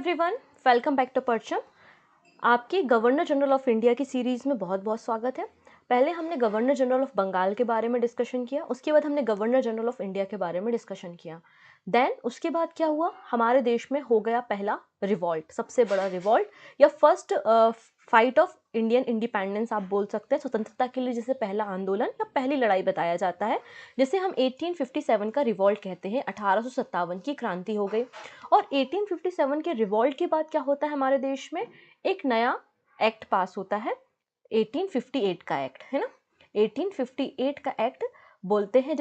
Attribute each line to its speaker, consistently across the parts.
Speaker 1: Everyone, welcome back to परचम। आपकी governor general of India की सीरीज़ में बहुत बहुत स्वागत है। पहले हमने गवर्नर जनरल ऑफ बंगाल के बारे में डिस्कशन किया, उसके बाद हमने गवर्नर जनरल ऑफ इंडिया के बारे में डिस्कशन किया। देन उसके बाद क्या हुआ, हमारे देश में हो गया पहला रिवॉल्ट, सबसे बड़ा रिवॉल्ट या first fight of Indian independence आप बोल सकते हैं, स्वतंत्रता के लिए जिसे पहला आंदोलन या पहली लड़ाई बताया जाता है, जिसे हम 1857 का रिवॉल्ट कहते हैं। 1857 की क्रांति हो गई और 1857 के रिवॉल्ट के बाद क्या होता है, हमारे देश में एक नया एक्ट पास होता है, 1858 का एक्ट, है ना। 1858 का एक्ट बोलते हैं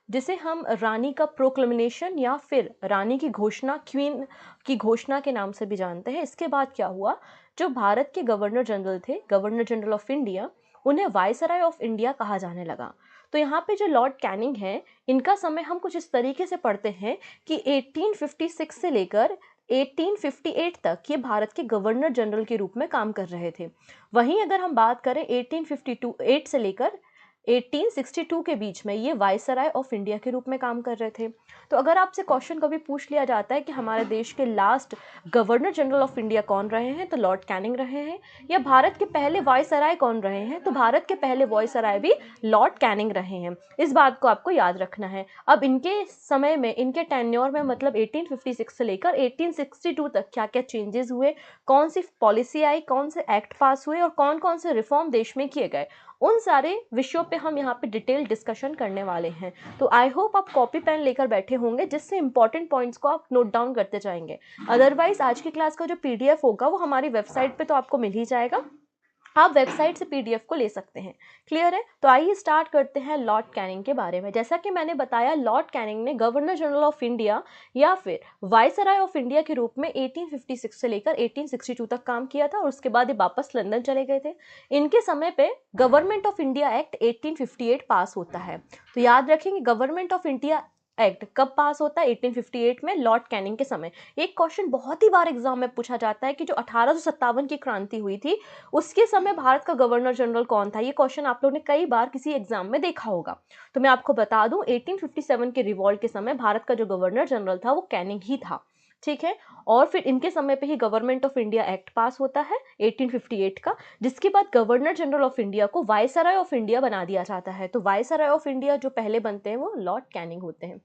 Speaker 1: जिसे हम रानी का प्रोक्लेमेशन या फिर रानी की घोषणा, क्वीन की घोषणा के नाम से भी जानते हैं। इसके बाद क्या हुआ, जो भारत के गवर्नर जनरल थे, गवर्नर जनरल ऑफ इंडिया, उन्हें वायसराय ऑफ इंडिया कहा जाने लगा। तो यहाँ पे जो लॉर्ड कैनिंग है, इनका समय हम कुछ इस तरीके से पढ़ते हैं कि 1856 से लेकर 1858 तक ये भारत के गवर्नर जनरल के रूप में काम कर रहे थे। वहीं अगर हम बात करें 1858 से लेकर 1862 के बीच में ये वायसराय ऑफ इंडिया के रूप में काम कर रहे थे। तो अगर आपसे क्वेश्चन कभी पूछ लिया जाता है कि हमारे देश के last governor general of India कौन रहे हैं, तो लॉर्ड कैनिंग रहे हैं। या भारत के पहले वायसराय कौन रहे हैं, तो भारत के पहले वायसराय भी लॉर्ड कैनिंग रहे हैं। इस बात को आपको याद रखना है। अब इनके समय में, इनके टेन्योर में, मतलब 1856 से लेकर 1862 तक क्या क्या चेंजेस हुए, कौन सी पॉलिसी आई, कौन से एक्ट पास हुए और कौन कौन से रिफॉर्म देश में किए गए, उन सारे विषयों पे हम यहाँ पे डिटेल डिस्कशन करने वाले हैं। तो आई होप आप कॉपी पेन लेकर बैठे होंगे, जिससे इंपॉर्टेंट पॉइंट्स को आप नोट डाउन करते जाएंगे। अदरवाइज आज की क्लास का जो पीडीएफ होगा वो हमारी वेबसाइट पे तो आपको मिल ही जाएगा, आप वेबसाइट से पीडीएफ को ले सकते हैं। क्लियर है? तो आइए स्टार्ट करते हैं लॉर्ड कैनिंग के बारे में। जैसा कि मैंने बताया, लॉर्ड कैनिंग ने गवर्नर जनरल ऑफ इंडिया या फिर वायसराय ऑफ इंडिया के रूप में 1856 से लेकर 1862 तक काम किया था और उसके बाद ये वापस लंदन चले गए थे। इनके समय पे गवर्नमेंट ऑफ इंडिया एक्ट 1858 पास होता है। तो याद रखेंगे, गवर्नमेंट ऑफ इंडिया एक्ट कब पास होता है? 1858 में, लॉर्ड कैनिंग के समय। एक क्वेश्चन बहुत ही बार एग्जाम में पूछा जाता है कि जो 1857 की क्रांति हुई थी, उसके समय भारत का गवर्नर जनरल कौन था। ये क्वेश्चन आप लोगों ने कई बार किसी एग्जाम में देखा होगा। तो मैं आपको बता दूं, 1857 के रिवॉल्ट के समय भारत का जो गवर्नर जनरल था वो कैनिंग ही था। ठीक है। और फिर इनके समय पे ही government of India act pass होता है 1858 का, जिसके बाद गवर्नर जनरल ऑफ इंडिया को वायसराय ऑफ इंडिया बना दिया जाता है। तो वायसराय ऑफ इंडिया जो पहले बनते हैं वो लॉर्ड कैनिंग होते हैं।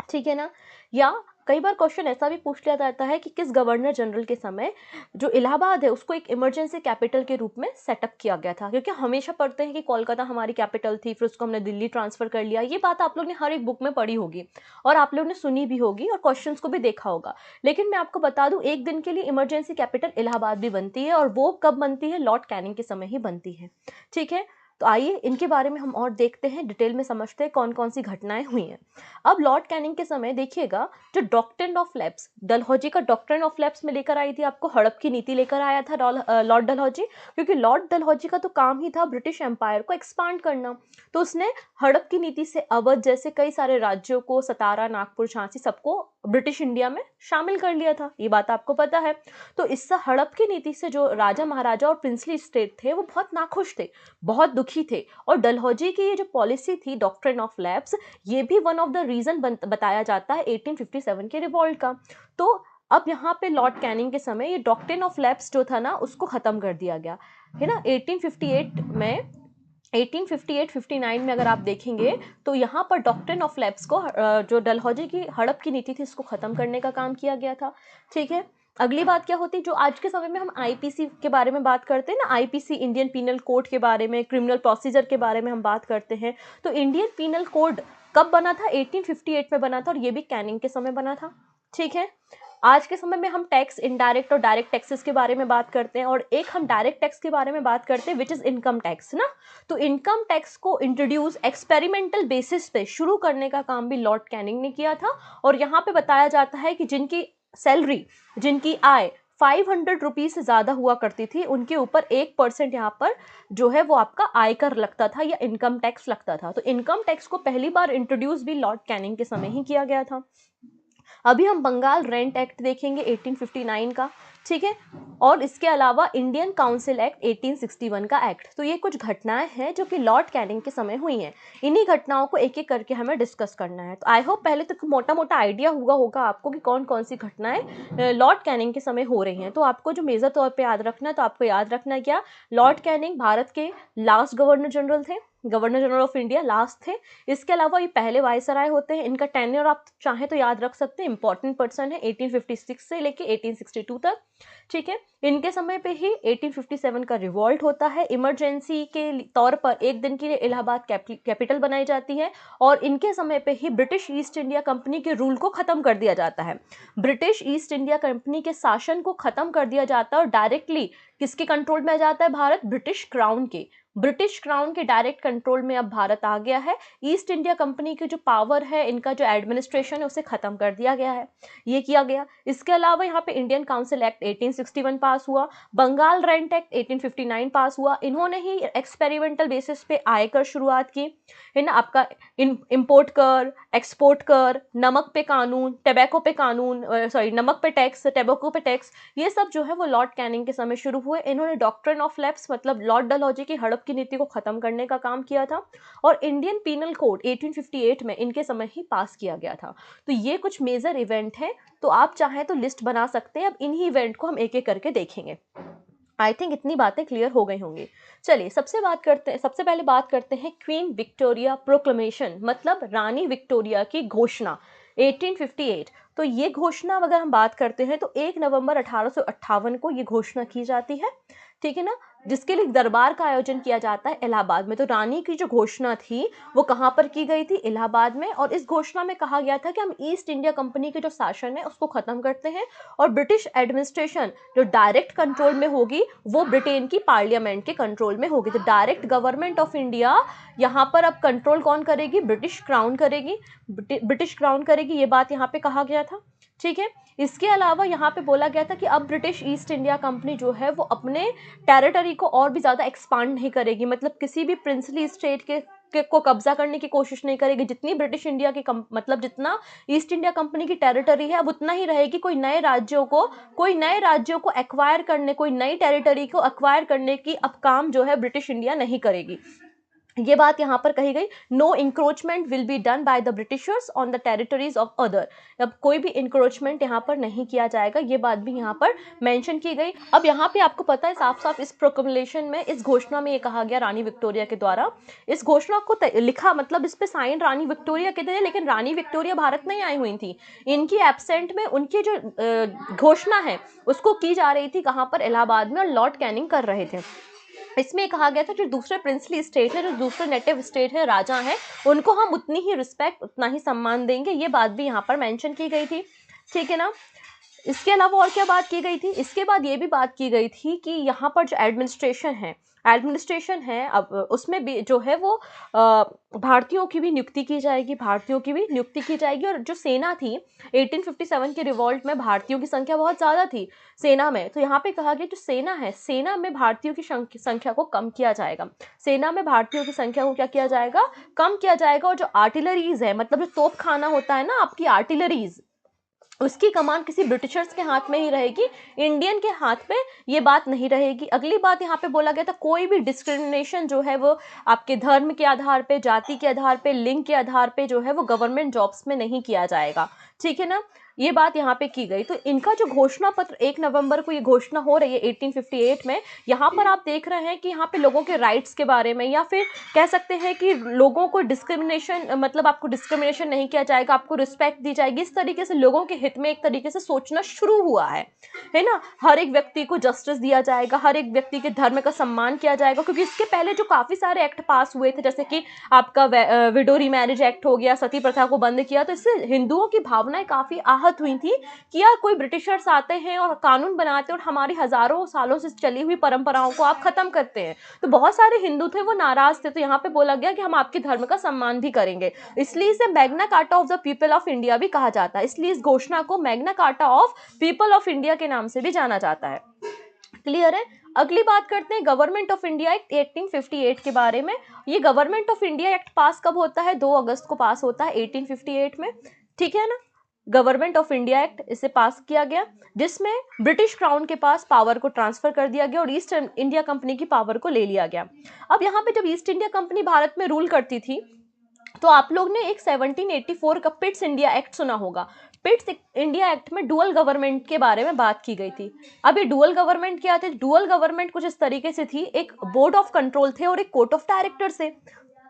Speaker 1: ठीक है ना। या कई बार क्वेश्चन ऐसा भी पूछ लिया जाता है कि किस गवर्नर जनरल के समय जो इलाहाबाद है उसको एक इमरजेंसी कैपिटल के रूप में सेटअप किया गया था। क्योंकि हमेशा पढ़ते हैं कि कोलकाता हमारी कैपिटल थी, फिर उसको हमने दिल्ली ट्रांसफर कर लिया। ये बात आप लोग ने हर एक बुक में पढ़ी होगी और आप लोग ने सुनी भी होगी और क्वेश्चन को भी देखा होगा। लेकिन मैं आपको बता दूं, एक दिन के लिए इमरजेंसी कैपिटल इलाहाबाद भी बनती है, और वो कब बनती है? लॉर्ड कैनिंग के समय ही बनती है। ठीक है। तो आइए इनके बारे में हम और देखते हैं, डिटेल में समझते हैं कौन कौन सी घटनाएं हुई हैं। अब लॉर्ड कैनिंग के समय देखिएगा, जो डॉक्ट्रिन ऑफ लैप्स, डलहौजी का डॉक्ट्रिन ऑफ लैप्स में लेकर आई थी, आपको हड़प की नीति लेकर आया था लॉर्ड डलहौजी। क्योंकि लॉर्ड डलहौजी का तो काम ही था ब्रिटिश एम्पायर को एक्सपांड करना। तो उसने हड़प की नीति से अवध जैसे कई सारे राज्यों को, सतारा, नागपुर, झांसी, सबको ब्रिटिश इंडिया में शामिल कर लिया था। ये बात आपको पता है। तो इस हड़प की नीति से जो राजा महाराजा और प्रिंसली स्टेट थे वो बहुत नाखुश थे, बहुत दुखी थे। और डलहौजी की ये जो पॉलिसी थी, डॉक्ट्रिन ऑफ लैप्स, ये भी वन ऑफ द रीजन बताया जाता है 1857 के रिवॉल्ट का। तो अब यहाँ पे लॉर्ड कैनिंग के समय ये डॉक्ट्रिन ऑफ लैप्स जो था ना, उसको खत्म कर दिया गया, है ना। 1858 में, 1858-59 में अगर आप देखेंगे तो यहाँ पर डॉक्ट्रिन ऑफ लैप्स को, जो डलहौजी की हड़प की नीति थी, इसको खत्म करने का काम किया गया था। ठीक है। अगली बात क्या होती है, जो आज के समय में हम आईपीसी के बारे में बात करते हैं ना, आईपीसी, इंडियन पीनल कोड के बारे में, क्रिमिनल प्रोसीजर के बारे में हम बात करते हैं। तो इंडियन पीनल कोड कब बना था? 1858 में बना था, और ये भी कैनिंग के समय बना था। ठीक है। आज के समय में हम टैक्स, इनडायरेक्ट और डायरेक्ट टैक्सेस के बारे में बात करते हैं, और एक हम डायरेक्ट टैक्स के बारे में बात करते हैं, विच इज इनकम टैक्स ना। तो इनकम टैक्स को इंट्रोड्यूस एक्सपेरिमेंटल बेसिस पे शुरू करने का काम भी लॉर्ड कैनिंग ने किया था। और यहाँ पे बताया जाता है कि जिनकी सैलरी, जिनकी आय 500 रुपीज से ज्यादा हुआ करती थी, उनके ऊपर 1% यहाँ पर जो है वो आपका आयकर लगता था या इनकम टैक्स लगता था। तो इनकम टैक्स को पहली बार इंट्रोड्यूस भी लॉर्ड कैनिंग के समय ही किया गया था। अभी हम बंगाल रेंट एक्ट देखेंगे 1859 का। ठीक है। और इसके अलावा इंडियन काउंसिल एक्ट 1861 का एक्ट। तो ये कुछ घटनाएं हैं जो कि लॉर्ड कैनिंग के समय हुई हैं। इन्हीं घटनाओं को एक एक करके हमें डिस्कस करना है। तो आई होप पहले तो मोटा मोटा आइडिया हुआ होगा आपको कि कौन कौन सी घटनाएं लॉर्ड कैनिंग के समय हो रही हैं। तो आपको जो मेजर तौर पे याद रखना है, तो आपको याद रखना है क्या, लॉर्ड कैनिंग भारत के लास्ट गवर्नर जनरल थे, governor general of India last थे। इसके अलावा ये पहले वायसराय होते हैं। इनका टेन्योर आप चाहें तो याद रख सकते हैं, इंपॉर्टेंट पर्सन है, 1856 से लेके 1862 तक। ठीक है। इनके समय पे ही 1857 का रिवॉल्ट होता है। इमरजेंसी के तौर पर एक दिन के लिए इलाहाबाद कैपिटल बनाई जाती है और इनके समय पे ही ब्रिटिश ईस्ट इंडिया कंपनी के रूल को खत्म कर दिया जाता है। ब्रिटिश ईस्ट इंडिया कंपनी के शासन को खत्म कर दिया जाता है और डायरेक्टली किसके कंट्रोल में आ जाता है भारत, ब्रिटिश क्राउन के। ब्रिटिश क्राउन के डायरेक्ट कंट्रोल में अब भारत आ गया है। ईस्ट इंडिया कंपनी की जो पावर है, इनका जो एडमिनिस्ट्रेशन है, उसे खत्म कर दिया गया है, ये किया गया। इसके अलावा यहाँ पे इंडियन काउंसिल एक्ट 1861 पास हुआ, बंगाल रेंट एक्ट 1859 पास हुआ। इन्होंने ही एक्सपेरिमेंटल बेसिस पे आयकर शुरुआत की है ना। आपका इम्पोर्ट कर, एक्सपोर्ट कर, नमक पे कानून, टैबेको पे कानून, नमक पे टैक्स, टैबेको पे टैक्स, ये सब जो है वो लॉर्ड कैनिंग के समय शुरू हुए। इन्होंने डॉक्ट्रिन ऑफ लैप्स मतलब लॉर्ड डलहौजी की हड़प की नीति को खत्म करने का काम किया था और इंडियन पीनल कोड 1858 में इनके समय ही पास किया गया था। तो ये कुछ मेजर इवेंट है, तो आप चाहें तो लिस्ट बना सकते हैं। अब इन्हीं इवेंट को हम एक एक करके देखेंगे। आई थिंक इतनी बातें क्लियर हो गई होंगी। चलिए सबसे पहले बात करते हैं क्वीन विक्टोरिया प्रोक्लेमेशन, मतलब रानी विक्टोरिया की घोषणा 1858। तो ये घोषणा अगर हम बात करते हैं तो 1 नवंबर 1858 को ये घोषणा की जाती है, ठीक है ना, जिसके लिए दरबार का आयोजन किया जाता है इलाहाबाद में। तो रानी की जो घोषणा थी वो कहाँ पर की गई थी, इलाहाबाद में। और इस घोषणा में कहा गया था कि हम ईस्ट इंडिया कंपनी के जो शासन है उसको खत्म करते हैं और ब्रिटिश एडमिनिस्ट्रेशन जो डायरेक्ट कंट्रोल में होगी वो ब्रिटेन की पार्लियामेंट के कंट्रोल में होगी। तो डायरेक्ट गवर्नमेंट ऑफ इंडिया यहाँ पर अब कंट्रोल कौन करेगी, ब्रिटिश क्राउन करेगी, ब्रिटिश क्राउन करेगी, ये बात यहाँ पे कहा गया था, ठीक है। इसके अलावा यहाँ पे बोला गया था कि अब ब्रिटिश ईस्ट इंडिया कंपनी जो है वो अपने टेरिटरी को और भी ज़्यादा एक्सपांड नहीं करेगी, मतलब किसी भी प्रिंसली स्टेट को कब्जा करने की कोशिश नहीं करेगी। जितनी ब्रिटिश इंडिया की मतलब जितना ईस्ट इंडिया कंपनी की टेरिटरी है अब उतना ही रहेगी। कोई नए राज्यों को एक्वायर करने, कोई नई टेरिटरी को एक्वायर करने की अब काम जो है ब्रिटिश इंडिया नहीं करेगी, ये बात यहाँ पर कही गई। No encroachment will be done by the Britishers on the territories of other. अब कोई भी इंक्रोचमेंट यहाँ पर नहीं किया जाएगा, ये बात भी यहाँ पर मेंशन की गई। अब यहाँ पे आपको पता है साफ साफ इस प्रोक्लेमेशन में, इस घोषणा में ये कहा गया रानी विक्टोरिया के द्वारा, इस घोषणा को लिखा मतलब इस पे साइन रानी विक्टोरिया के थे, लेकिन रानी विक्टोरिया भारत नहीं आई हुई थी। इनकी एब्सेंट में उनकी जो घोषणा है उसको की जा रही थी कहाँ पर, इलाहाबाद में, और लॉर्ड कैनिंग कर रहे थे। इसमें कहा गया था जो दूसरे प्रिंसली स्टेट है, जो दूसरे नेटिव स्टेट है, राजा हैं, उनको हम उतनी ही रिस्पेक्ट, उतना ही सम्मान देंगे, ये बात भी यहाँ पर मेंशन की गई थी, ठीक है ना। इसके अलावा और क्या बात की गई थी, इसके बाद ये भी बात की गई थी कि यहाँ पर जो एडमिनिस्ट्रेशन है अब उसमें भी जो है वो भारतीयों की भी नियुक्ति की जाएगी। और जो सेना थी 1857 के रिवॉल्ट में भारतीयों की संख्या बहुत ज़्यादा थी सेना में, तो यहाँ पे कहा गया जो सेना है, सेना में भारतीयों की संख्या को कम किया जाएगा। सेना में भारतीयों की संख्या को क्या किया जाएगा, कम किया जाएगा। और जो आर्टिलरीज है, मतलब जो तोप खाना होता है ना आपकी आर्टिलरीज, उसकी कमान किसी ब्रिटिशर्स के हाथ में ही रहेगी, इंडियन के हाथ में ये बात नहीं रहेगी। अगली बात यहाँ पे बोला गया था कोई भी डिस्क्रिमिनेशन जो है वो आपके धर्म के आधार पे, जाति के आधार पे, लिंग के आधार पे जो है वो गवर्नमेंट जॉब्स में नहीं किया जाएगा, ठीक है ना, ये बात यहाँ पे की गई। तो इनका जो घोषणा पत्र 1 नवंबर को ये घोषणा हो रही है 1858 में, यहाँ पर आप देख रहे हैं कि यहाँ पे लोगों के राइट्स के बारे में, या फिर कह सकते हैं कि लोगों को डिस्क्रिमिनेशन, मतलब आपको डिस्क्रिमिनेशन नहीं किया जाएगा, आपको रिस्पेक्ट दी जाएगी, इस तरीके से लोगों के हित में एक तरीके से सोचना शुरू हुआ है ना। हर एक व्यक्ति को जस्टिस दिया जाएगा, हर एक व्यक्ति के धर्म का सम्मान किया जाएगा, क्योंकि इसके पहले जो काफ़ी सारे एक्ट पास हुए थे, जैसे कि आपका विडो रीमैरिज एक्ट हो गया, सती प्रथा को बंद किया, तो इससे हिंदुओं की भावनाएं काफ़ी आहत हुई थी कि यार कोई ब्रिटिशर्स आते हैं और कानून बनाते हैं और हमारी हजारों सालों से चली हुई परंपराओं को आप खत्म करते हैं। तो बहुत सारे हिंदू थे वो नाराज थे, तो यहाँ पे बोला गया कि हम आपके धर्म का सम्मान भी करेंगे, इसलिए इसे Magna carta of the people of India भी कहा जाता है। इसलिए इस घोषणा को Magna carta of people of India के नाम से भी जाना जाता है। क्लियर है। अगली बात करते हैं गवर्नमेंट ऑफ इंडिया एक्ट 1858 के बारे में। ये गवर्नमेंट ऑफ इंडिया एक्ट पास कब होता है, 2 अगस्त को पास होता है 1858 में, ठीक है ना। गवर्नमेंट ऑफ इंडिया एक्ट इसे पास किया गया, जिसमें ब्रिटिश क्राउन के पास पावर को ट्रांसफर कर दिया गया और ईस्ट इंडिया कंपनी की पावर को ले लिया गया। अब यहाँ पे जब ईस्ट इंडिया कंपनी भारत में रूल करती थी तो आप लोग ने एक 1784 का पिट्स इंडिया एक्ट सुना होगा। पिट्स इंडिया एक्ट में डुअल गवर्नमेंट के बारे में बात की गई थी। अब ये डुअल गवर्नमेंट क्या थे? डुअल गवर्नमेंट कुछ इस तरीके से थी, एक बोर्ड ऑफ कंट्रोल थे और एक कोर्ट ऑफ डायरेक्टर से।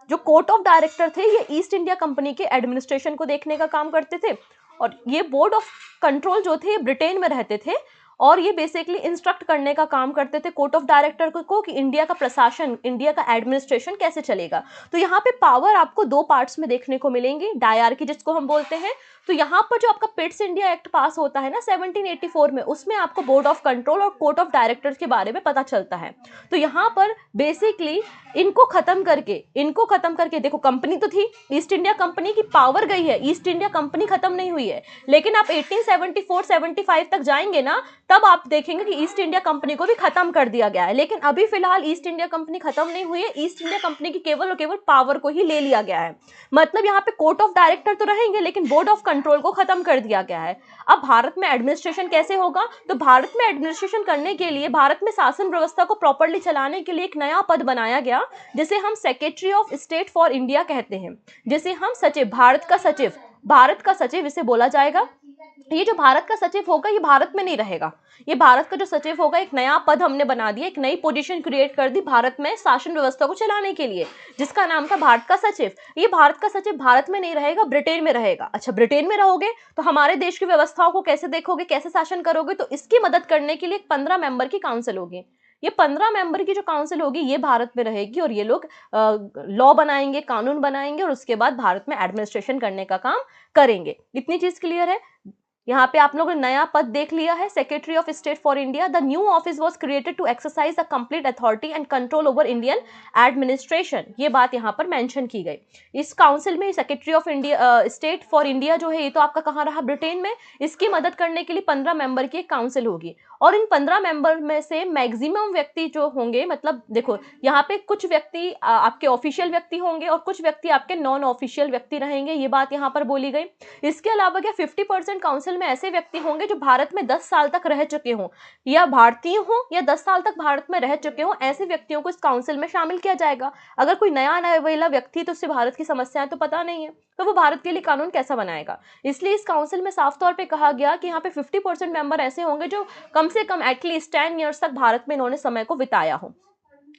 Speaker 1: जो कोर्ट ऑफ डायरेक्टर थे ये ईस्ट इंडिया कंपनी के एडमिनिस्ट्रेशन को देखने का काम करते थे और ये बोर्ड ऑफ कंट्रोल जो थे ये ब्रिटेन में रहते थे और ये बेसिकली इंस्ट्रक्ट करने का काम करते थे कोर्ट ऑफ डायरेक्टर को कि इंडिया का प्रशासन, इंडिया का एडमिनिस्ट्रेशन कैसे चलेगा। तो यहाँ पे पावर आपको दो पार्ट्स में देखने को मिलेंगी, डायरकी जिसको हम बोलते हैं। तो यहाँ पर जो आपका पिट्स इंडिया एक्ट पास होता है ना 1784 में, उसमें आपको बोर्ड ऑफ कंट्रोल और कोर्ट ऑफ डायरेक्टर्स के बारे में पता चलता है। तो यहाँ पर बेसिकली इनको खत्म करके देखो, कंपनी तो थी, ईस्ट इंडिया कंपनी की पावर गई है, ईस्ट इंडिया कंपनी खत्म नहीं हुई है, लेकिन आप 1874-75 तक जाएंगे ना तब आप देखेंगे कि ईस्ट इंडिया कंपनी को भी खत्म कर दिया गया है। लेकिन अभी फिलहाल ईस्ट इंडिया कंपनी खत्म नहीं हुई है, ईस्ट इंडिया कंपनी की केवल और केवल पावर को ही ले लिया गया है। मतलब यहाँ पे कोर्ट ऑफ डायरेक्टर तो रहेंगे लेकिन बोर्ड ऑफ कंट्रोल को खत्म कर दिया गया है। अब भारत में एडमिनिस्ट्रेशन कैसे होगा? तो भारत में एडमिनिस्ट्रेशन करने के लिए, भारत में शासन व्यवस्था को प्रॉपर्ली चलाने के लिए एक नया पद बनाया गया जिसे हम secretary of state for India कहते हैं, जिसे हम सचिव, भारत का सचिव इसे बोला जाएगा। ये जो भारत का सचिव होगा ये भारत में नहीं रहेगा, ये भारत का जो सचिव होगा एक नया पद हमने बना दिया, एक नई पोजीशन क्रिएट कर दी भारत में शासन व्यवस्था को चलाने के लिए, जिसका नाम था भारत का सचिव। ये भारत का सचिव भारत में नहीं रहेगा, ब्रिटेन में रहेगा। अच्छा, ब्रिटेन में रहोगे तो हमारे देश की व्यवस्थाओं को कैसे देखोगे, कैसे शासन करोगे? तो इसकी मदद करने के लिए 15 मेंबर की काउंसिल होगी। ये 15 मेंबर की जो काउंसिल होगी ये भारत में रहेगी और ये लोग लॉ बनाएंगे, कानून बनाएंगे और उसके बाद भारत में एडमिनिस्ट्रेशन करने का काम करेंगे। इतनी चीज क्लियर है? यहाँ पे आप लोगों ने नया पद देख लिया है, secretary of state for India. The new office was created to exercise the complete authority and control over Indian administration. ये बात यहाँ पर मेंशन की गई। इस काउंसिल में secretary of India state for India जो है ये तो आपका कहाँ रहा? ब्रिटेन में। इसकी मदद करने के लिए 15 मेंबर की एक काउंसिल होगी और इन 15 मेंबर में से मैक्सिमम व्यक्ति जो होंगे, मतलब देखो यहाँ पे कुछ व्यक्ति आपके ऑफिशियल व्यक्ति होंगे और कुछ व्यक्ति आपके नॉन ऑफिशियल व्यक्ति रहेंगे, ये बात यहाँ पर बोली गई। इसके अलावा क्या 50% काउंसिल में ऐसे व्यक्ति होंगे जो भारत में 10 साल तक रह चुके हों या भारतीय हों या 10 साल तक भारत में रह चुके हों, ऐसे व्यक्तियों को इस काउंसिल में शामिल किया जाएगा। अगर कोई नया नवेला व्यक्ति, तो उससे भारत की समस्याएं तो पता नहीं है, तो वो भारत के लिए कानून कैसा बनाएगा? इसलिए इस काउंसिल में साफ तौर पे कहा गया कि यहाँ पे 50% मेंबर ऐसे होंगे जो कम से कम एटलीस्ट 10 ईयर्स तक भारत में इन्होंने समय को बिताया हो।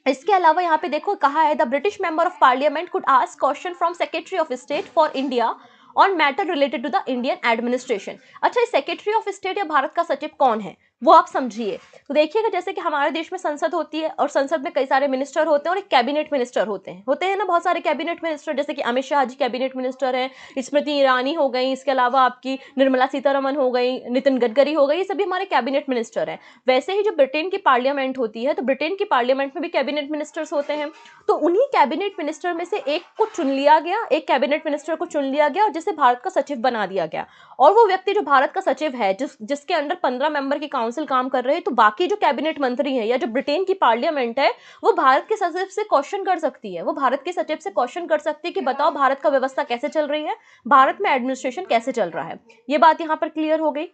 Speaker 1: इसके अलावा यहाँ पे देखो कहा है, the British member of parliament could ask question from secretary of state for India on matter related to the Indian administration. अच्छा, सेक्रेटरी ऑफ स्टेट या भारत का सचिव कौन है वो आप समझिए। तो देखिएगा, जैसे कि हमारे देश में संसद होती है और संसद में कई सारे मिनिस्टर होते हैं और एक कैबिनेट मिनिस्टर होते हैं ना, बहुत सारे कैबिनेट मिनिस्टर, जैसे कि अमित शाह जी कैबिनेट मिनिस्टर हैं, स्मृति ईरानी हो गई, इसके अलावा आपकी निर्मला सीतारमन हो गई, नितिन गडकरी हो गई, ये सभी हमारे कैबिनेट मिनिस्टर हैं। वैसे ही जो ब्रिटेन की पार्लियामेंट होती है, तो ब्रिटेन की पार्लियामेंट में भी कैबिनेट मिनिस्टर्स होते हैं। तो उन्हीं कैबिनेट मिनिस्टर में से एक को चुन लिया गया, एक कैबिनेट मिनिस्टर को चुन लिया गया और जिसे भारत का सचिव बना दिया गया। और वो व्यक्ति जो भारत का सचिव है, जिसके अंडर 15 मेंबर की काउंसिल काम कर रहे हैं, तो बाकी जो कैबिनेट मंत्री हैं या जो ब्रिटेन की पार्लियामेंट है वो भारत के सचिव से क्वेश्चन कर सकती है, वो भारत के सचिव से क्वेश्चन कर सकती है कि बताओ भारत का व्यवस्था कैसे चल रही है, भारत में एडमिनिस्ट्रेशन कैसे चल रहा है। ये बात यहाँ पर क्लियर हो गई,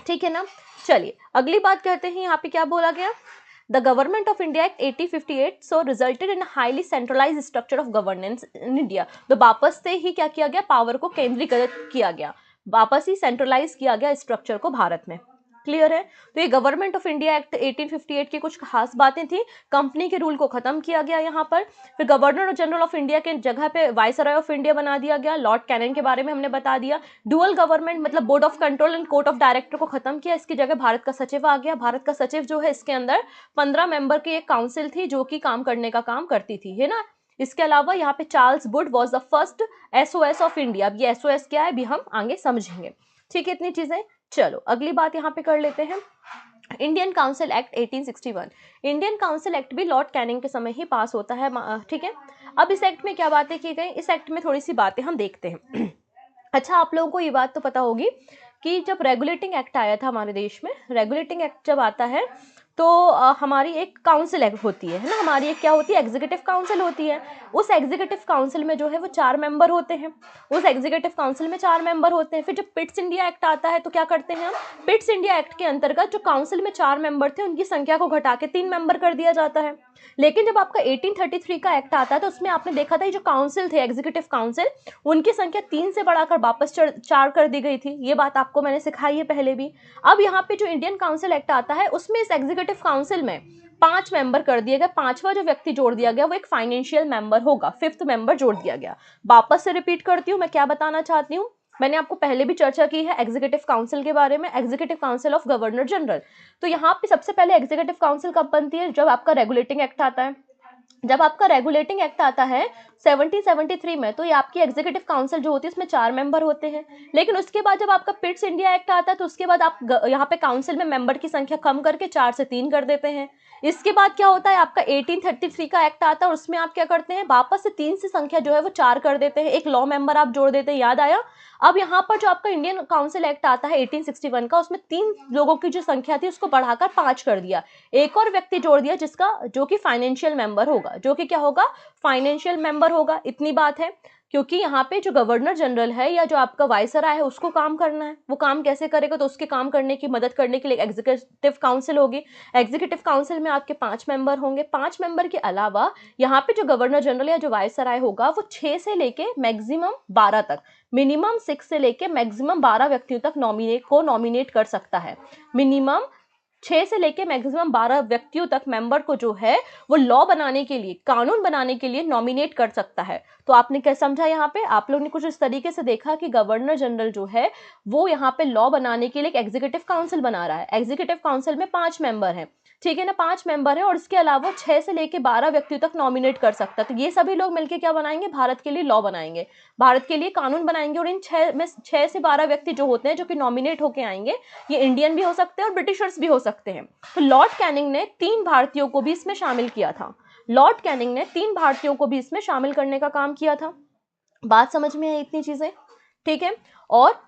Speaker 1: ठीक है ना? चलिए अगली बात कहते हैं, यहाँ पे क्या बोला गया? The Government of India Act 1858 so resulted in a highly centralized structure of governance in India। तो वापस से ही क्या किया गया? पावर को केंद्रीकृत किया गया, वापस ही सेंट्रलाइज किया गया स्ट्रक्चर को भारत में। क्लियर है? तो ये गवर्नमेंट ऑफ इंडिया एक्ट 1858 की कुछ खास बातें थी। कंपनी के रूल को खत्म किया गया यहाँ पर। फिर गवर्नर जनरल ऑफ इंडिया के जगह पे वाइसरॉय ऑफ इंडिया बना दिया गया। लॉर्ड कैनन के बारे में हमने बता दिया। डुअल गवर्नमेंट मतलब board of control and court of director को खत्म किया, इसकी जगह भारत का सचिव आ गया। भारत का सचिव जो है, इसके अंदर 15 मेंबर की एक काउंसिल थी जो कि काम करने का काम करती थी, है ना? इसके अलावा यहाँ पे Charles Wood was the first SOS of India. अब ये SOS क्या है भी हम आगे समझेंगे, ठीक है? इतनी चीजें। चलो अगली बात यहाँ पे कर लेते हैं, Indian council act 1861। Indian council act भी लॉर्ड कैनिंग के समय ही पास होता है, ठीक है? अब इस एक्ट में क्या बातें की गई, इस एक्ट में थोड़ी सी बातें हम देखते हैं। अच्छा, आप लोगों को ये बात तो पता होगी कि जब रेगुलेटिंग एक्ट आया था हमारे देश में, रेगुलेटिंग एक्ट जब आता है तो हमारी एक काउंसिल होती है ना, हमारी एक क्या होती है, एग्जीक्यूटिव काउंसिल होती है। उस एग्जीक्यूटिव काउंसिल में जो है वो 4 मेंबर होते हैं, उस एग्जीक्यूटिव काउंसिल में 4 मेंबर होते हैं। फिर जब पिट्स इंडिया एक्ट आता है तो क्या करते हैं हम, पिट्स इंडिया एक्ट के अंतर्गत जो काउंसिल में 4 मेंबर थे उनकी संख्या को घटा के 3 मेंबर कर दिया जाता है। लेकिन जब आपका 1833 का एक्ट आता है तो उसमें आपने देखा था जो काउंसिल थे, एग्जीक्यूटिव काउंसिल, उनकी संख्या 3 से बढ़ाकर वापस 4 कर दी गई थी। ये बात आपको मैंने सिखाई है पहले भी। अब यहाँ पे जो इंडियन काउंसिल एक्ट आता है उसमें इस एग्जीक्यूटिव काउंसिल में 5 मेंबर कर दिए गए। 5वां जो व्यक्ति जोड़ दिया गया वो एक फाइनेंशियल मेंबर होगा, 5th मेंबर जोड़ दिया गया। वापस से रिपीट करती हूँ मैं क्या बताना चाहती हूँ। मैंने आपको पहले भी चर्चा की है एग्जीक्यूटिव काउंसिल के बारे में, executive council of governor general. तो यहाँ पे सबसे पहले एग्जीक्यूटिव काउंसिल कब बनती है, जब आपका रेगुलेटिंग एक्ट आता है। जब आपका रेगुलेटिंग एक्ट आता है 1773 में, तो ये आपकी एग्जीक्यूटिव काउंसिल जो होती है उसमें 4 मेंबर होते हैं। लेकिन उसके बाद जब आपका पिट्स इंडिया एक्ट आता है तो उसके बाद आप यहाँ पे काउंसिल में मेंबर की संख्या कम करके 4 से 3 कर देते हैं। इसके बाद क्या होता है, आपका 1833 का एक्ट आता है और उसमें आप क्या करते हैं, वापस से 3 से संख्या जो है वो 4 कर देते हैं, एक लॉ मेंबर आप जोड़ देते हैं। याद आया। अब यहाँ पर जो आपका इंडियन काउंसिल एक्ट आता है 1861 का, उसमें 3 लोगों की जो संख्या थी उसको बढ़ाकर 5 कर दिया, एक और व्यक्ति जोड़ दिया जिसका जो कि फाइनेंशियल मेंबर होगा, जो कि क्या होगा, फाइनेंशियल मेंबर होगा। इतनी बात है, क्योंकि यहाँ पे जो गवर्नर जनरल है या जो आपका वाइसराय है उसको काम करना है। वो काम कैसे करेगा, तो उसके काम करने की मदद करने के लिए एग्जीक्यूटिव काउंसिल होगी। एग्जीक्यूटिव काउंसिल में आपके 5 मेंबर होंगे। 5 मेंबर के अलावा यहाँ पे जो गवर्नर जनरल या जो वाइसराय होगा वो 6 से लेके मैक्सिमम 12 तक, मिनिमम 6 से लेके मैक्सिमम 12 व्यक्तियों तक नॉमिनेट कर सकता है। मिनिमम 6 से लेके मैक्सिमम 12 व्यक्तियों तक मेंबर को जो है वो लॉ बनाने के लिए, कानून बनाने के लिए नॉमिनेट कर सकता है। तो आपने क्या समझा, यहाँ पे आप लोग ने कुछ इस तरीके से देखा कि गवर्नर जनरल जो है वो यहाँ पे लॉ बनाने के लिए एक एग्जीक्यूटिव काउंसिल बना रहा है। एग्जीक्यूटिव काउंसिल में 5 मेंबर हैं, ठीक है ना, 5 मेंबर है और इसके अलावा 6 से लेके 12 व्यक्तियों तक नॉमिनेट कर सकता है। तो ये सभी लोग मिलकर क्या बनाएंगे, भारत के लिए लॉ बनाएंगे, भारत के लिए कानून बनाएंगे। और इन 6 से 12 व्यक्ति जो होते हैं जो कि नॉमिनेट होके आएंगे, ये इंडियन भी हो सकते हैं और ब्रिटिशर्स भी हो सकते हैं। तो लॉर्ड कैनिंग ने 3 भारतीयों को भी इसमें शामिल किया था। लॉर्ड कैनिंग ने 3 भारतीयों को भी इसमें शामिल करने का काम किया था। बात समझ में आई इतनी चीजें, ठीक है। और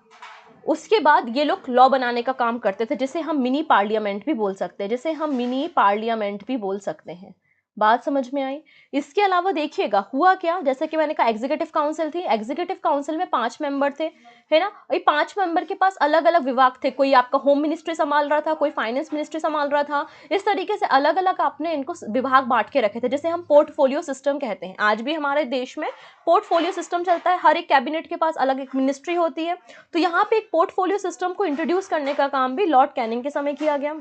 Speaker 1: उसके बाद ये लोग लॉ बनाने का काम करते थे, जिसे हम मिनी पार्लियामेंट भी बोल सकते हैं, जिसे हम मिनी पार्लियामेंट भी बोल सकते हैं। बात समझ में आई। इसके अलावा देखिएगा हुआ क्या, जैसे कि मैंने कहा एग्जीक्यूटिव काउंसिल थी, एग्जीक्यूटिव काउंसिल में 5 मेंबर थे, है ना। ये 5 मेंबर के पास अलग अलग विभाग थे, कोई आपका होम मिनिस्ट्री संभाल रहा था, कोई फाइनेंस मिनिस्ट्री संभाल रहा था। इस तरीके से अलग अलग आपने इनको विभाग बांट के रखे थे, जिसे हम पोर्टफोलियो सिस्टम कहते हैं। आज भी हमारे देश में पोर्टफोलियो सिस्टम चलता है, हर एक कैबिनेट के पास अलग एक मिनिस्ट्री होती है। तो यहाँ पे एक पोर्टफोलियो सिस्टम को इंट्रोड्यूस करने का काम भी लॉर्ड कैनिंग के समय किया गया।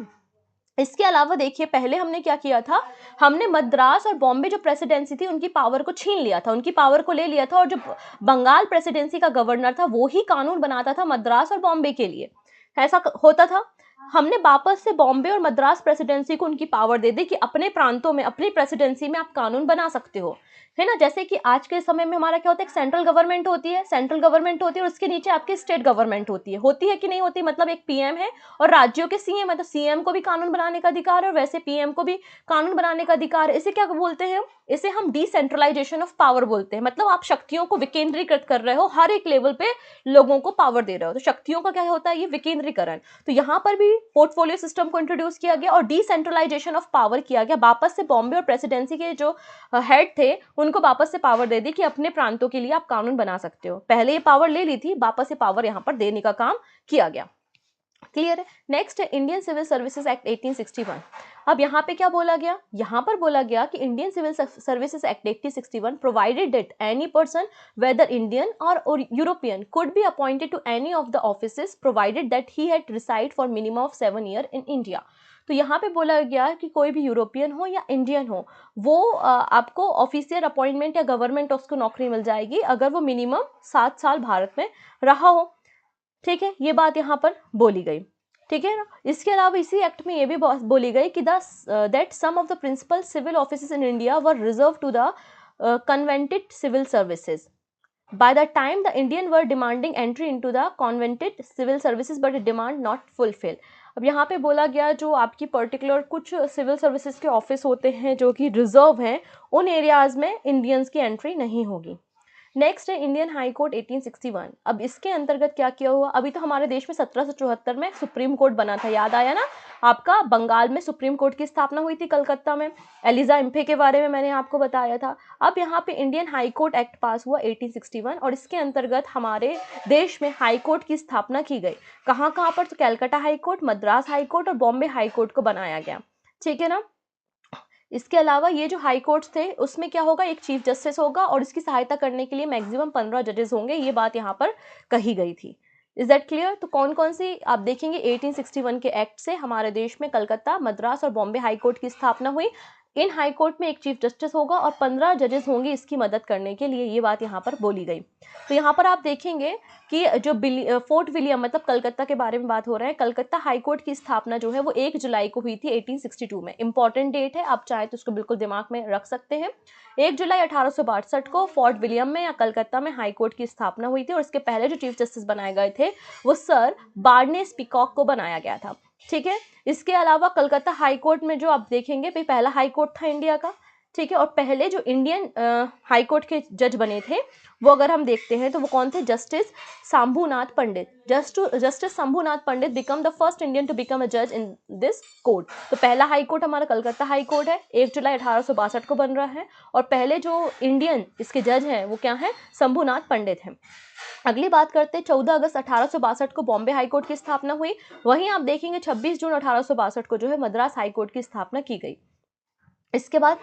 Speaker 1: इसके अलावा देखिए पहले हमने क्या किया था, हमने मद्रास और बॉम्बे जो प्रेसिडेंसी थी उनकी पावर को छीन लिया था, उनकी पावर को ले लिया था, और जो बंगाल प्रेसिडेंसी का गवर्नर था वो ही कानून बनाता था मद्रास और बॉम्बे के लिए। ऐसा होता था। हमने वापस से बॉम्बे और मद्रास प्रेसिडेंसी को उनकी पावर दे दी कि अपने प्रांतों में, अपनी प्रेसिडेंसी में आप कानून बना सकते हो, है ना। जैसे कि आज के समय में हमारा क्या होता है, एक सेंट्रल गवर्नमेंट होती है, सेंट्रल गवर्नमेंट होती है और उसके नीचे आपकी स्टेट गवर्नमेंट होती है कि नहीं होती, मतलब एक पीएम है और राज्यों के सीएम है। तो सीएम को भी कानून बनाने का अधिकार है और वैसे पीएम को भी कानून बनाने का अधिकार है। इसे क्या बोलते हैं, इसे हम डिसेंट्रलाइजेशन ऑफ पावर बोलते हैं। मतलब आप शक्तियों को विकेंद्रीकृत कर रहे हो, हर एक लेवल पे लोगों को पावर दे रहे हो, तो शक्तियों का क्या होता है, ये विकेंद्रीकरण। तो यहाँ पर भी पोर्टफोलियो सिस्टम को इंट्रोड्यूस किया गया और डिसेंट्रलाइजेशन ऑफ पावर किया गया। वापस से बॉम्बे और प्रेसिडेंसी के जो हेड थे उनको वापस से पावर दे दी कि अपने प्रांतों के लिए आप कानून बना सकते हो। पहले ये पावर ले ली थी, वापस से पावर यहाँ पर देने का काम किया गया। क्लियर है। नेक्स्ट है इंडियन सिविल सर्विसेज एक्ट 1861। अब यहाँ पे क्या बोला गया, यहाँ पर बोला गया कि Indian civil services act 1861 provided that any person whether Indian और European could be appointed to any of the offices provided that he had reside for minimum of 7 year in India. तो यहाँ पे बोला गया कि कोई भी यूरोपियन हो या इंडियन हो, वो आपको ऑफिशियल अपॉइंटमेंट या गवर्नमेंट उसको नौकरी मिल जाएगी अगर वो मिनिमम 7 साल भारत में रहा हो। ठीक है, ये बात यहाँ पर बोली गई, ठीक है ना। इसके अलावा इसी एक्ट में ये भी बोली गई कि that some of the principal civil offices in India were reserve to the covenanted civil services by the time the Indian were demanding entry into the convented civil services but demand not fulfill। अब यहाँ पे बोला गया जो आपकी particular कुछ civil services के office होते हैं जो कि रिजर्व हैं, उन एरियाज में इंडियंस की एंट्री नहीं होगी। नेक्स्ट है इंडियन हाई कोर्ट 1861। अब इसके अंतर्गत क्या किया हुआ, अभी तो हमारे देश में 1774 में सुप्रीम कोर्ट बना था, याद आया ना आपका, बंगाल में सुप्रीम कोर्ट की स्थापना हुई थी कलकत्ता में, एलिजा इम्फे के बारे में मैंने आपको बताया था। अब यहाँ पे इंडियन हाई कोर्ट एक्ट पास हुआ 1861 और इसके अंतर्गत हमारे देश में हाई कोर्ट की स्थापना की गई। कहाँ कहाँ पर, तो Calcutta high court, Madras high court और बॉम्बे हाई कोर्ट को बनाया गया, ठीक है ना। इसके अलावा ये जो हाई कोर्ट्स थे उसमें क्या होगा, एक चीफ जस्टिस होगा और इसकी सहायता करने के लिए मैक्सिमम 15 जजेस होंगे, ये बात यहाँ पर कही गई थी। Is that clear. तो कौन कौन सी आप देखेंगे 1861 के एक्ट से हमारे देश में कलकत्ता, मद्रास और बॉम्बे हाई कोर्ट की स्थापना हुई। इन हाई कोर्ट में एक चीफ जस्टिस होगा और 15 जजेस होंगे इसकी मदद करने के लिए, ये बात यहाँ पर बोली गई। तो यहाँ पर आप देखेंगे कि जो फोर्ट विलियम मतलब कलकत्ता के बारे में बात हो रहा है, कलकत्ता हाई कोर्ट की स्थापना जो है वो 1 जुलाई को हुई थी 1862 में। इंपॉर्टेंट डेट है, आप चाहे तो उसको बिल्कुल दिमाग में रख सकते हैं। 1 जुलाई 1862 को फोर्ट विलियम में या कलकत्ता में हाई कोर्ट की स्थापना हुई थी और इसके पहले जो चीफ जस्टिस बनाए गए थे वो सर बार्नेस पीकॉक को बनाया गया था, ठीक है। इसके अलावा कलकत्ता हाई कोर्ट में जो आप देखेंगे भाई पहला हाई कोर्ट था इंडिया का, ठीक है। और पहले जो इंडियन हाई कोर्ट के जज बने थे वो अगर हम देखते हैं तो वो कौन थे, justice Shambhunath Pandit. Justice Shambhunath Pandit became the first Indian to become a जज इन दिस कोर्ट। तो पहला हाई कोर्ट हमारा कलकत्ता हाई कोर्ट है, 1 जुलाई 1862 को बन रहा है और पहले जो इंडियन इसके जज हैं वो क्या हैं, शंभुनाथ पंडित हैं। अगली बात करते हैं 14 अगस्त 1862 को बॉम्बे हाई कोर्ट की स्थापना हुई। वहीं आप देखेंगे 26 जून 1862 को जो है मद्रास हाई कोर्ट की स्थापना की गई। इसके बाद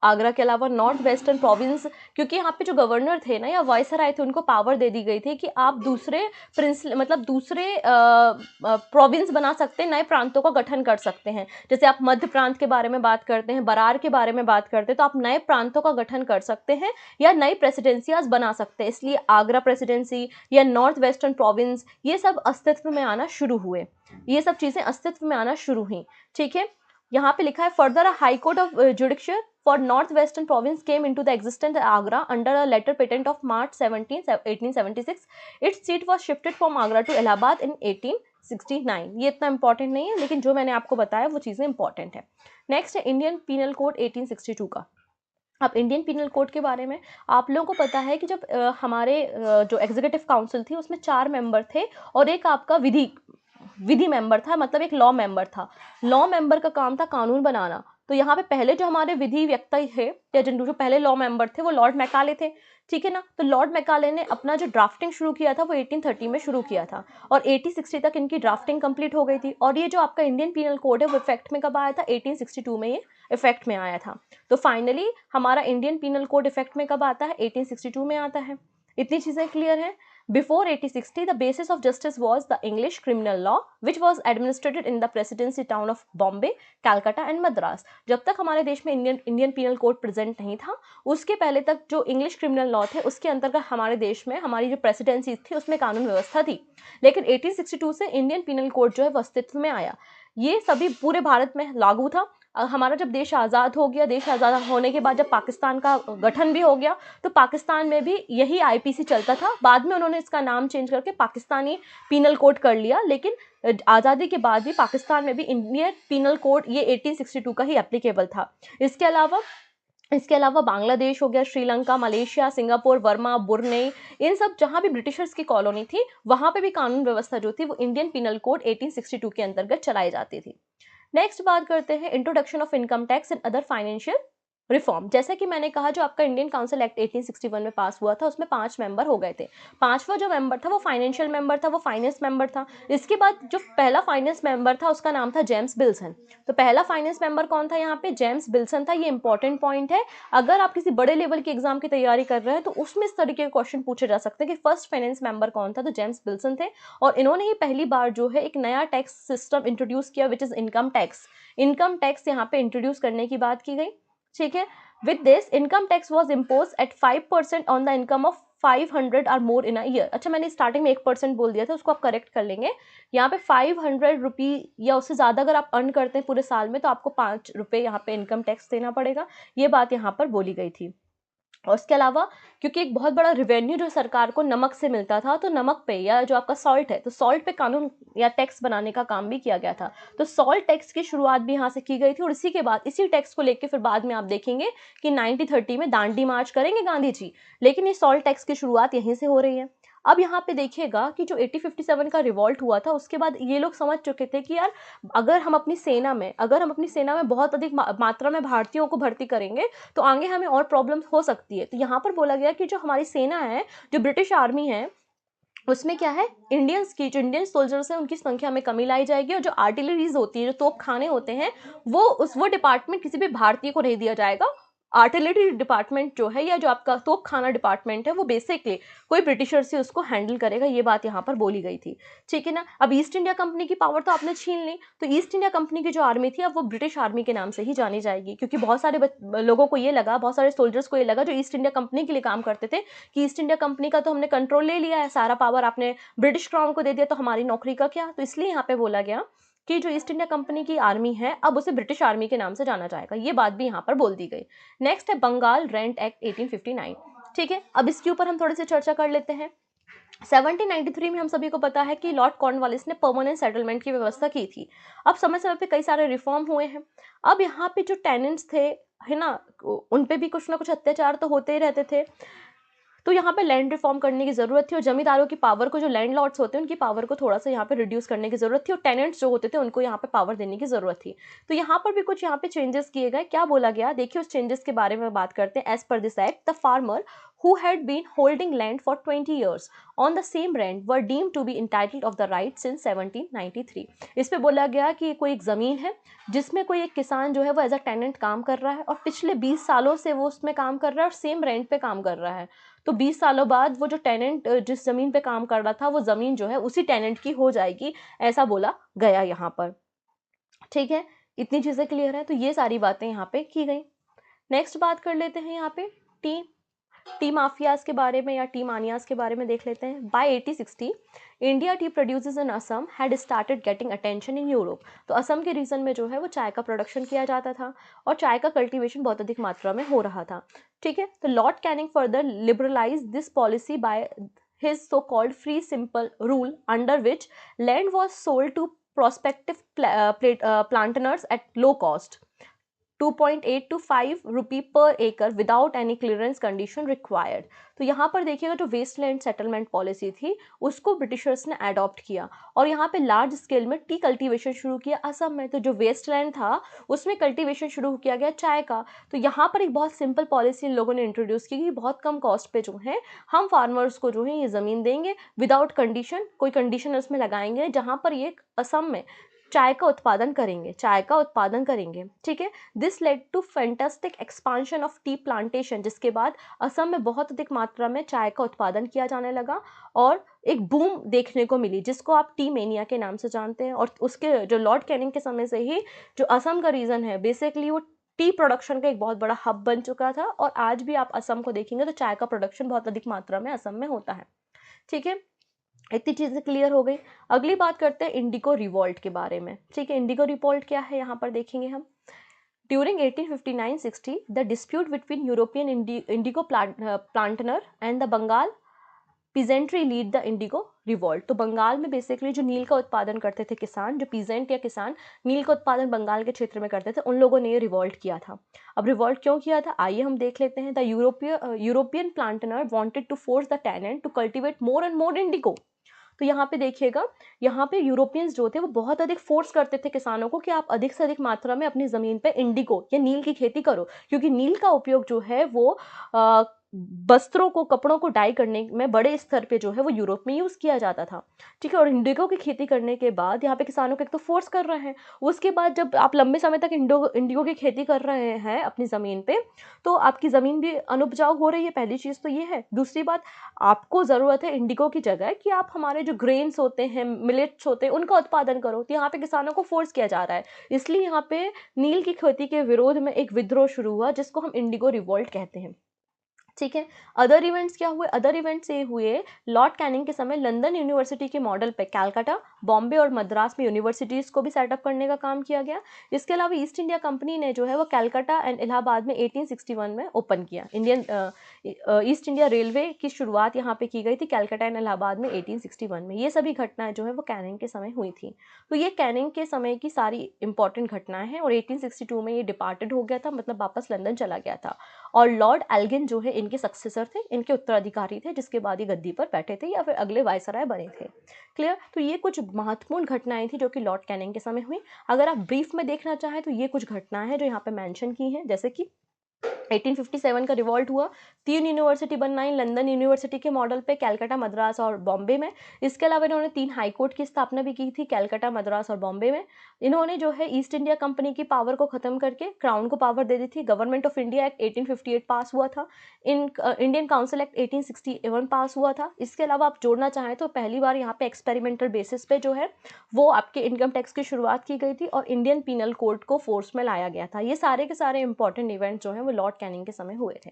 Speaker 1: आगरा के अलावा नॉर्थ वेस्टर्न प्रोविंस, क्योंकि यहाँ पे जो गवर्नर थे ना या वायसराय थे उनको पावर दे दी गई थी कि आप दूसरे दूसरे प्रोविंस बना सकते हैं, नए प्रांतों का गठन कर सकते हैं। जैसे आप मध्य प्रांत के बारे में बात करते हैं, बरार के बारे में बात करते हैं, तो आप नए प्रांतों का गठन कर सकते हैं या नई प्रेसिडेंसियाज बना सकते हैं। इसलिए आगरा प्रेसिडेंसी या नॉर्थ वेस्टर्न प्रोविंस ये सब अस्तित्व में आना शुरू हुए, ये सब चीज़ें अस्तित्व में आना शुरू हुई, ठीक है। यहाँ पे लिखा है further high court of judicial for north western province came into the existence Agra under a letter patent of March 17, 1876। Its seat was shifted from Agra to Allahabad in 1869। ये इतना इंपॉर्टेंट नहीं है लेकिन जो मैंने आपको बताया वो चीज़ें इंपॉर्टेंट है। नेक्स्ट है इंडियन पीनल कोड 1862 का। अब इंडियन पीनल कोड के बारे में आप लोगों को पता है कि जब हमारे जो एग्जीक्यूटिव काउंसिल थी उसमें 4 मेंबर थे और एक आपका विधि मेंबर था, मतलब एक लॉ मेंबर था। लॉ मेंबर का काम था कानून बनाना। तो यहाँ पे पहले जो हमारे विधि व्यक्ति थे या जो पहले लॉ मेंबर थे वो लॉर्ड मैकाले थे, ठीक है ना। तो लॉर्ड मैकाले ने अपना जो ड्राफ्टिंग शुरू किया था वो 1830 में शुरू किया था और 1860 तक इनकी ड्राफ्टिंग कंप्लीट हो गई थी। और ये जो आपका इंडियन पीनल कोड है वो इफेक्ट में कब आया था, 1862 में ये इफेक्ट में आया था। तो फाइनली हमारा इंडियन पीनल कोड इफेक्ट में कब आता है, 1862 में आता है। इतनी चीज़ें क्लियर हैं। Before 1860, the basis of justice was the English criminal law, which was administered in the presidency town of Bombay, Calcutta and Madras. जब तक हमारे देश में इंडियन पीनल कोड प्रेजेंट नहीं था, उसके पहले तक जो इंग्लिश क्रिमिनल लॉ थे उसके अंतर्गत हमारे देश में हमारी जो प्रेसिडेंसी थी उसमें कानून व्यवस्था थी। लेकिन 1862 से इंडियन पीनल कोड जो है वो अस्तित्व में आया। ये सभी पूरे भारत में लागू था। हमारा जब देश आज़ाद हो गया, देश आज़ाद होने के बाद जब पाकिस्तान का गठन भी हो गया तो पाकिस्तान में भी यही आईपीसी चलता था। बाद में उन्होंने इसका नाम चेंज करके पाकिस्तानी पीनल कोड कर लिया, लेकिन आज़ादी के बाद भी पाकिस्तान में भी इंडियन पीनल कोड ये 1862 का ही एप्लीकेबल था। इसके अलावा बांग्लादेश हो गया, श्रीलंका, मलेशिया, सिंगापुर, बर्मा, बुरनेई, इन सब जहाँ भी ब्रिटिशर्स की कॉलोनी थी वहाँ पे भी कानून व्यवस्था जो थी वो इंडियन पीनल कोड 1862 के अंतर्गत चलाई जाती थी। नेक्स्ट बात करते हैं introduction of income tax and other financial reform. जैसा कि मैंने कहा जो आपका इंडियन काउंसिल एक्ट 1861 में पास हुआ था उसमें 5 मेंबर हो गए थे। 5वां जो मेंबर था वो फाइनेंशियल मेंबर था, वो फाइनेंस मेंबर था। इसके बाद जो पहला फाइनेंस मेंबर था उसका नाम था जेम्स बिल्सन। तो पहला फाइनेंस मेंबर कौन था यहाँ पे, जेम्स बिल्सन था। ये इंपॉर्टेंट पॉइंट है, अगर आप किसी बड़े लेवल के एग्जाम की तैयारी कर रहे हैं तो उसमें इस तरीके के क्वेश्चन पूछे जा सकते हैं कि फर्स्ट फाइनेंस मेंबर कौन था, तो जेम्स बिल्सन थे। और इन्होंने ही पहली बार जो है एक नया टैक्स सिस्टम इंट्रोड्यूस किया which is income tax. Income tax यहाँ पे इंट्रोड्यूस करने की बात की गई, ठीक है। With this, income tax was imposed at 5% on the income of 500 or more in a year। अच्छा, मैंने स्टार्टिंग में 1% बोल दिया था, उसको आप करेक्ट कर लेंगे। यहाँ पे 500 रुपी या उससे ज़्यादा अगर आप अर्न करते हैं पूरे साल में तो आपको 5 रुपये यहाँ पे इनकम टैक्स देना पड़ेगा। ये बात यहाँ पर बोली गई थी। और उसके अलावा क्योंकि एक बहुत बड़ा रेवेन्यू जो सरकार को नमक से मिलता था, तो नमक पे या जो आपका सॉल्ट है, तो सॉल्ट पे कानून या टैक्स बनाने का काम भी किया गया था। तो सॉल्ट टैक्स की शुरुआत भी यहाँ से की गई थी और इसी के बाद इसी टैक्स को लेके फिर बाद में आप देखेंगे कि 1930 में दांडी मार्च करेंगे गांधी जी, लेकिन ये सॉल्ट टैक्स की शुरुआत यहीं से हो रही है। अब यहाँ पे देखिएगा कि जो 1857 का रिवॉल्ट हुआ था, उसके बाद ये लोग समझ चुके थे कि यार अगर हम अपनी सेना में बहुत अधिक मात्रा में भारतीयों को भर्ती करेंगे तो आगे हमें और प्रॉब्लम्स हो सकती है। तो यहाँ पर बोला गया कि जो हमारी सेना है, जो ब्रिटिश आर्मी है, उसमें क्या है, जो इंडियन सोल्जर्स हैं उनकी संख्या में कमी लाई जाएगी और जो आर्टिलरीज होती है, जो तोप खाने होते हैं, वो डिपार्टमेंट किसी भी भारतीय को नहीं दिया जाएगा। आर्टिलरी डिपार्टमेंट जो है या जो आपका तोप खाना डिपार्टमेंट है, वो बेसिकली कोई ब्रिटिशर से उसको हैंडल करेगा, ये बात यहाँ पर बोली गई थी। ठीक है ना। अब ईस्ट इंडिया कंपनी की पावर तो आपने छीन ली, तो ईस्ट इंडिया कंपनी की जो आर्मी थी अब वो ब्रिटिश आर्मी के नाम से ही जानी जाएगी, क्योंकि बहुत सारे लोगों को ये लगा, बहुत सारे सोल्जर्स को ये लगा जो ईस्ट इंडिया कंपनी के लिए काम करते थे कि ईस्ट इंडिया कंपनी का तो हमने कंट्रोल ले लिया है, सारा पावर आपने ब्रिटिश क्राउन को दे दिया, तो हमारी नौकरी का क्या। तो इसलिए यहाँ पे बोला गया कि जो ईस्ट इंडिया कंपनी की आर्मी है अब उसे ब्रिटिश आर्मी के नाम से जाना जाएगा, ये बात भी यहाँ पर बोल दी गई। नेक्स्ट है बंगाल रेंट एक्ट 1859। ठीक है, अब इसके ऊपर हम थोड़ी सी चर्चा कर लेते हैं। 1793 में हम सभी को पता है कि लॉर्ड कॉर्नवालिस ने परमानेंट सेटलमेंट की व्यवस्था की थी। अब समय समय पे कई सारे रिफॉर्म हुए हैं। अब यहाँ पे जो टेनेंट्स थे, है ना, उन पे भी कुछ ना कुछ अत्याचार तो होते ही रहते थे। तो यहाँ पे लैंड रिफॉर्म करने की जरूरत थी और जमींदारों की पावर को, जो लैंड लॉर्ड्स होते हैं उनकी पावर को थोड़ा सा यहाँ पे रिड्यूस करने की जरूरत थी और टेनेंट्स जो होते थे उनको यहाँ पे पावर देने की जरूरत थी। तो यहाँ पर भी कुछ यहाँ पे चेंजेस किए गए। क्या बोला गया, देखिए उस चेंजेस के बारे में बात करते हैं। As per this act the farmer who had been holding land for 20 years on the same rent were deemed to be entitled of the right since 1793। इस पे बोला गया कि कोई एक ज़मीन है जिसमें कोई एक किसान जो है वो एज अ टेनेंट काम कर रहा है और पिछले 20 सालों से वो उसमें काम कर रहा है और सेम रेंट पे काम कर रहा है। तो 20 सालों बाद वो जो टेनेंट जिस ज़मीन पे काम कर रहा था वो ज़मीन जो है उसी टेनेंट की हो जाएगी, ऐसा बोला गया यहाँ पर। ठीक है, इतनी चीज़ें क्लियर है। तो ये सारी बातें यहाँ पे की गई। नेक्स्ट बात कर लेते हैं यहाँ पे टी माफियाज के बारे में या टी मानियाज के बारे में देख लेते हैं। By 1860 India tea producers in Assam had started getting attention in Europe. तो असम के रीजन में जो है वो चाय का प्रोडक्शन किया जाता था और चाय का कल्टीवेशन बहुत अधिक मात्रा में हो रहा था। ठीक है, तो Lord Canning further liberalise this policy bye his so-called free simple rule under which land was sold to prospective planters at low cost, 2.8 to 5 रुपी पर एकड़ without any clearance condition required. तो यहाँ पर देखिएगा जो वेस्टलैंड सेटलमेंट पॉलिसी थी उसको Britishers ने अडॉप्ट किया और यहाँ पे लार्ज स्केल में टी कल्टीवेशन शुरू किया असम में। तो जो वेस्टलैंड था उसमें कल्टीवेशन शुरू किया गया चाय का। तो यहाँ पर एक बहुत सिंपल पॉलिसी इन लोगों ने इंट्रोड्यूस की कि बहुत कम कॉस्ट पे जो है हम फार्मर्स को जो है ये ज़मीन देंगे विदाउट कंडीशन, कोई कंडीशन उसमें लगाएंगे जहाँ पर ये असम में चाय का उत्पादन करेंगे। ठीक है, this led to fantastic expansion of tea plantation, जिसके बाद असम में बहुत अधिक मात्रा में चाय का उत्पादन किया जाने लगा और एक बूम देखने को मिली जिसको आप टी मेनिया के नाम से जानते हैं। और उसके जो लॉर्ड कैनिंग के समय से ही जो असम का रीजन है बेसिकली वो टी प्रोडक्शन का एक बहुत बड़ा हब बन चुका था और आज भी आप असम को देखेंगे तो चाय का प्रोडक्शन बहुत अधिक मात्रा में असम में होता है। ठीक है, इतनी चीज़ें क्लियर हो गई। अगली बात करते हैं इंडिगो रिवॉल्ट के बारे में। ठीक है, इंडिगो रिवॉल्ट क्या है यहाँ पर देखेंगे हम। During 1859-60 the dispute between European indigo planter and the Bengal peasantry lead the indigo revolt. तो बंगाल में बेसिकली जो नील का उत्पादन करते थे किसान, जो पीजेंट या किसान नील का उत्पादन बंगाल के क्षेत्र में करते थे, उन लोगों ने ये रिवॉल्ट किया था। अब रिवॉल्ट क्यों किया था आइए हम देख लेते हैं। The European planter wanted to force the tenant to cultivate more and more indigo. तो यहाँ पे देखिएगा, यहाँ पे यूरोपियंस जो थे वो बहुत अधिक फोर्स करते थे किसानों को कि आप अधिक से अधिक मात्रा में अपनी ज़मीन पे इंडिगो या नील की खेती करो, क्योंकि नील का उपयोग जो है वो वस्त्रों को, कपड़ों को डाई करने में बड़े स्तर पे जो है वो यूरोप में यूज़ किया जाता था। ठीक है, और इंडिगो की खेती करने के बाद यहाँ पे किसानों को एक तो फोर्स कर रहे हैं, उसके बाद जब आप लंबे समय तक इंडिगो की खेती कर रहे हैं अपनी ज़मीन पे तो आपकी ज़मीन भी अनुपजाऊ हो रही है, पहली चीज़ तो ये है। दूसरी बात, आपको ज़रूरत है इंडिगो की जगह कि आप हमारे जो ग्रेन्स होते हैं, मिलेट्स होते हैं, उनका उत्पादन करो। तो यहाँ पे किसानों को फोर्स किया जा रहा है, इसलिए यहाँ पे नील की खेती के विरोध में एक विद्रोह शुरू हुआ जिसको हम इंडिगो रिवॉल्ट कहते हैं। ठीक है, अदर इवेंट्स क्या हुए, अदर इवेंट्स ये हुए लॉर्ड कैनिंग के समय लंदन यूनिवर्सिटी के मॉडल पे कलकत्ता, बॉम्बे और मद्रास में यूनिवर्सिटीज़ को भी सेटअप करने का काम किया गया। इसके अलावा ईस्ट इंडिया कंपनी ने जो है वो कलकत्ता एंड इलाहाबाद में 1861 में ओपन किया। ईस्ट इंडिया रेलवे की शुरुआत यहाँ पे की गई थी कलकत्ता एंड इलाहाबाद में 1861 में। ये सभी घटनाएं जो है वो कैनिंग के समय हुई थी। तो ये कैनिंग के समय की सारी इंपॉर्टेंट घटनाएं हैं। और 1862 में ये डिपार्टेड हो गया था, मतलब वापस लंदन चला गया था। और लॉर्ड एल्गिन जो है इनके सक्सेसर थे, इनके उत्तराधिकारी थे, जिसके बाद ये गद्दी पर बैठे थे या फिर अगले वायसराय बने थे। क्लियर। तो ये कुछ महत्वपूर्ण घटनाएं थी जो कि लॉर्ड कैनिंग के समय हुई। अगर आप ब्रीफ में देखना चाहें तो ये कुछ घटनाएं हैं जो यहाँ पे मेंशन की हैं, जैसे कि 1857 का रिवॉल्ट हुआ, 3 यूनिवर्सिटी बनवाई लंदन यूनिवर्सिटी के मॉडल पे, कलकत्ता, मद्रास और बॉम्बे में। इसके अलावा इन्होंने 3 हाई कोर्ट की स्थापना भी की थी कलकत्ता, मद्रास और बॉम्बे में। इन्होंने जो है ईस्ट इंडिया कंपनी की पावर को खत्म करके क्राउन को पावर दे दी थी। गवर्नमेंट ऑफ इंडिया एक्ट 1858 पास हुआ था। इंडियन काउंसिल एक्ट 1861 पास हुआ था। इसके अलावा आप जोड़ना चाहें तो पहली बार यहाँ पे एक्सपेरिमेंटल बेसिस पे जो है वो आपके इनकम टैक्स की शुरुआत की गई थी और इंडियन पीनल कोड को फोर्स में लाया गया था। ये सारे के सारे इंपॉर्टेंट इवेंट जो हैं वो लॉर्ड कैनिंग के समय हुए थे।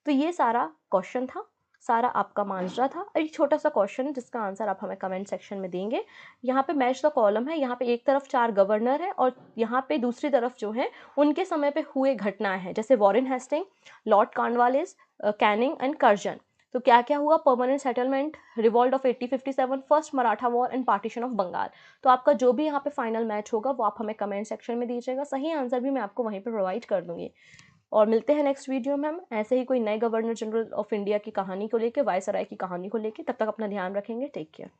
Speaker 1: तो ये सारा क्वेश्चन था, सारा आपका मांझरा था। एक छोटा सा क्वेश्चन है जिसका आंसर आप हमें कमेंट सेक्शन में देंगे। यहाँ पे मैच द कॉलम है, यहाँ पे एक तरफ 4 गवर्नर है और यहाँ पे दूसरी तरफ जो है उनके समय पे हुए घटनाएं हैं, जैसे Warren Hasting, Lord Cornwallis, Canning and Curzon. तो क्या क्या हुआ? Permanent settlement, revolt of 1857, first Maratha war and partition of Bengal. तो आपका जो भी यहाँ पे फाइनल मैच होगा वो आप हमें कमेंट सेक्शन में दीजिएगा, सही आंसर भी मैं आपको वहीं पे प्रोवाइड कर दूंगी। और मिलते हैं नेक्स्ट वीडियो में हम ऐसे ही कोई नए गवर्नर जनरल ऑफ इंडिया की कहानी को लेके, वायसराय की कहानी को लेके। तब तक अपना ध्यान रखेंगे। Take care.